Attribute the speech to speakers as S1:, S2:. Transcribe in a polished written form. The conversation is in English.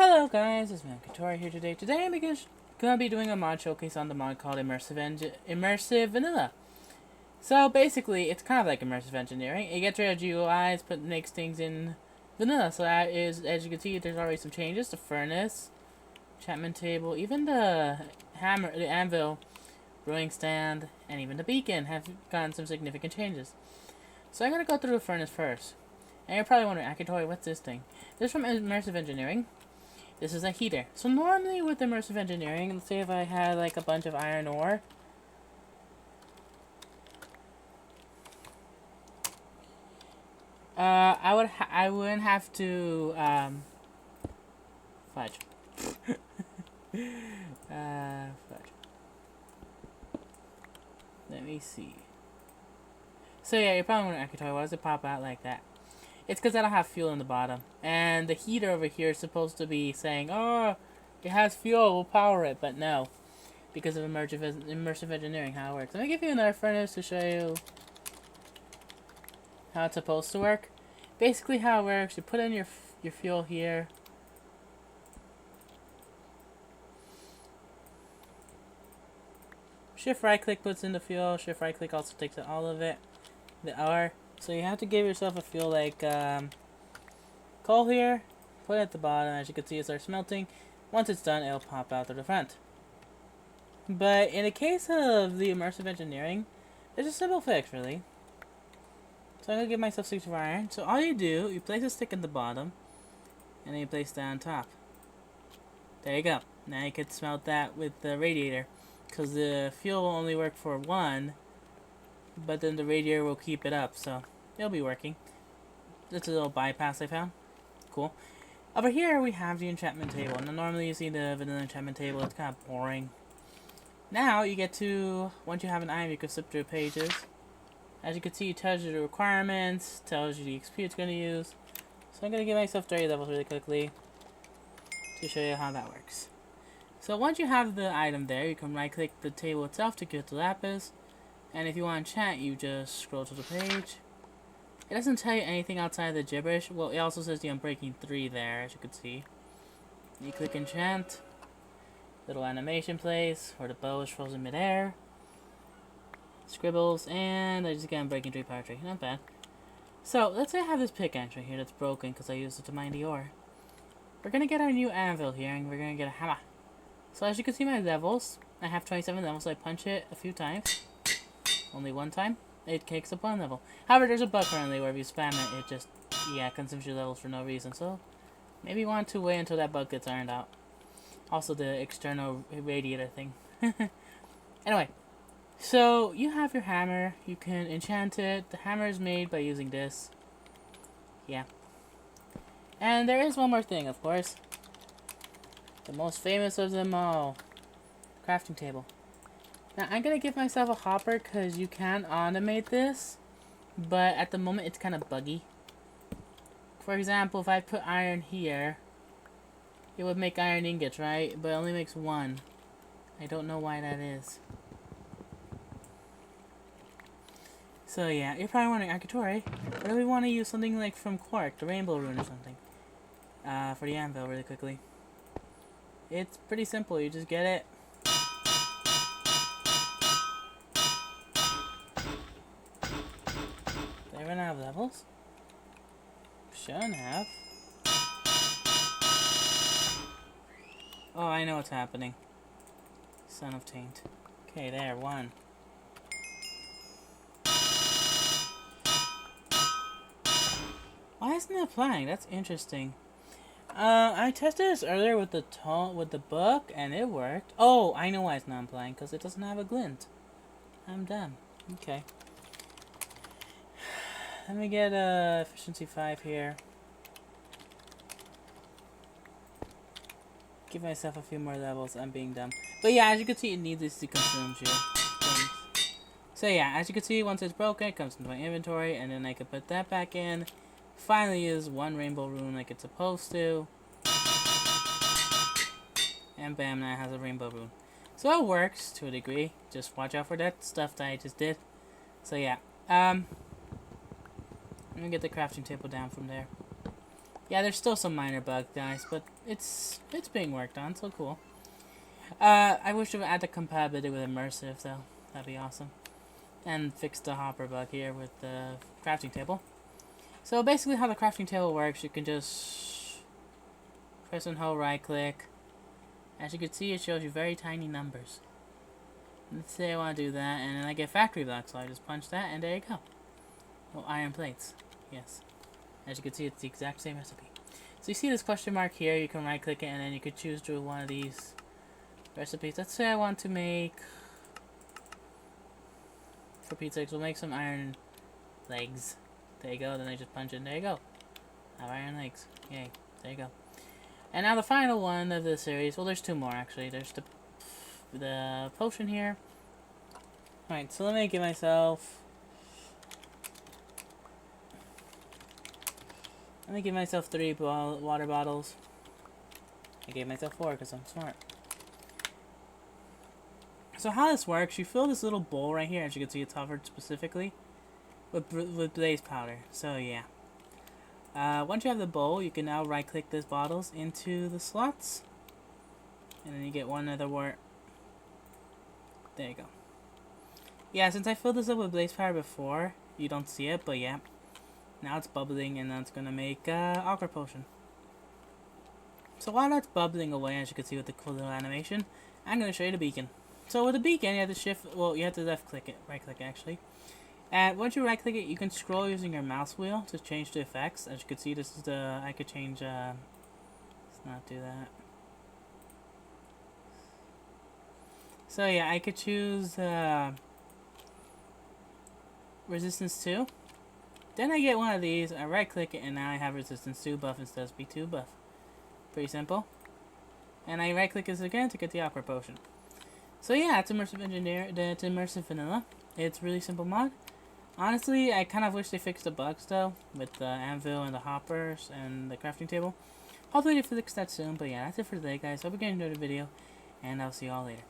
S1: Hello guys, it's Katori here today. Today I'm gonna be doing a mod showcase on the mod called Immersive Vanilla. So basically, it's kind of like immersive engineering. It gets rid of GUIs, makes things in vanilla. So that is, as you can see, there's already some changes. The furnace, enchantment table, even the hammer, the anvil, brewing stand, and even the beacon have gotten some significant changes. So I'm gonna go through the furnace first. And you're probably wondering, Akatori, what's this thing? This is from Immersive Engineering. This is a heater. So normally with immersive engineering, let's say if I had like a bunch of iron ore, I wouldn't have to fudge. Fudge. Let me see. So yeah, you're probably wondering, Akatori, why does it pop out like that? It's because I don't have fuel in the bottom. And the heater over here is supposed to be saying, oh, it has fuel, we'll power it. But no, because of immersive engineering, how it works. Let me give you another furnace to show you how it's supposed to work. Basically how it works, you put in your fuel here. Shift right click puts in the fuel. Shift right click also takes all of it. The R. So you have to give yourself a fuel like coal here, put it at the bottom. As you can see, it starts smelting. Once it's done, it'll pop out to the front. But in the case of the immersive engineering, there's a simple fix, really. So I'm going to give myself 64 iron. So all you do, you place a stick at the bottom, and then you place that on top. There you go. Now you can smelt that with the radiator, because the fuel will only work for one, but then the radiator will keep it up, so it'll be working. That's a little bypass I found. Cool. Over here we have the enchantment table. Now normally you see the vanilla enchantment table, it's kind of boring. Now you get to, once you have an item, you can flip through pages. As you can see, it tells you the requirements, tells you the XP it's going to use. So I'm going to give myself 30 levels really quickly to show you how that works. So once you have the item there, you can right click the table itself to get the lapis. And if you want to enchant, you just scroll to the page. It doesn't tell you anything outside of the gibberish. Well, it also says the Unbreaking 3 there, as you can see. You click enchant. Little animation plays, where the bow is frozen midair. Scribbles, and I just get Unbreaking 3 power tree. Not bad. So, let's say I have this pickaxe right here that's broken because I used it to mine the ore. We're going to get our new anvil here, and we're going to get a hammer. So as you can see my levels, I have 27 levels, so I punch it a few times. Only one time, it kicks up one level. However, there's a bug currently where if you spam it, it just, consumes your levels for no reason. So, maybe you want to wait until that bug gets ironed out. Also, the external radiator thing. Anyway, so you have your hammer. You can enchant it. The hammer is made by using this. Yeah. And there is one more thing, of course. The most famous of them all. Crafting table. Now, I'm going to give myself a hopper because you can automate this, but at the moment it's kind of buggy. For example, if I put iron here, it would make iron ingots, right? But it only makes one. I don't know why that is. So yeah, you're probably wondering, Akatori, I really want to use something like from Quark, the Rainbow Rune or something, for the anvil really quickly. It's pretty simple, you just get it. Did I run out of levels? Shouldn't have. Oh, I know what's happening. Son of Taint. Okay, there, one. Why isn't it applying? That's interesting. I tested this earlier with the book, and it worked. Oh, I know why it's not applying, because it doesn't have a glint. I'm dumb. Okay. Let me get efficiency 5 here. Give myself a few more levels. I'm being dumb. But yeah, as you can see, it needs to consume you. Things. So yeah, as you can see, once it's broken, it comes into my inventory, and then I can put that back in. Finally use one rainbow rune like it's supposed to. And bam, now it has a rainbow rune. So it works to a degree. Just watch out for that stuff that I just did. So yeah. Let me get the crafting table down from there. Yeah, there's still some minor bug, guys, but it's being worked on, so cool. I wish it would add the compatibility with immersive, though. That'd be awesome. And fix the hopper bug here with the crafting table. So basically how the crafting table works, you can just press and hold right click. As you can see, it shows you very tiny numbers. Let's say I want to do that, and then I get factory blocks, so I just punch that, and there you go. Oh, iron plates. Yes. As you can see, it's the exact same recipe. So you see this question mark here, you can right click it, and then you could choose to one of these recipes. Let's say I want to make, for pizza, we'll make some iron legs. There you go, then I just punch it, and there you go. I have iron legs. Yay. There you go. And now the final one of the series, well there's two more actually. There's the potion here. Alright, so let me give myself... Let me give myself 3 water bottles. I gave myself 4 because I'm smart. So how this works, you fill this little bowl right here, as you can see it's hovered specifically, with blaze powder. So yeah. Once you have the bowl, you can now right click these bottles into the slots. And then you get one other wort. There you go. Yeah, since I filled this up with blaze powder before, you don't see it, but yeah. Now it's bubbling, and that's gonna make aqua potion. So while that's bubbling away, as you can see with the cool little animation, I'm gonna show you the beacon. So with the beacon, you have to shift, well, you have to left click it, right click actually. And once you right click it, you can scroll using your mouse wheel to change the effects. As you can see, this is the, I could change, let's not do that. So yeah, I could choose resistance 2. Then I get one of these, I right click it, and now I have resistance 2 buff instead of speed 2 buff. Pretty simple. And I right click this again to get the aqua potion. So yeah, it's immersive engineer, it's immersive vanilla. It's really simple mod. Honestly, I kind of wish they fixed the bugs though, with the anvil and the hoppers and the crafting table. Hopefully they fix that soon, but yeah, that's it for today guys. Hope you guys enjoyed the video, and I'll see you all later.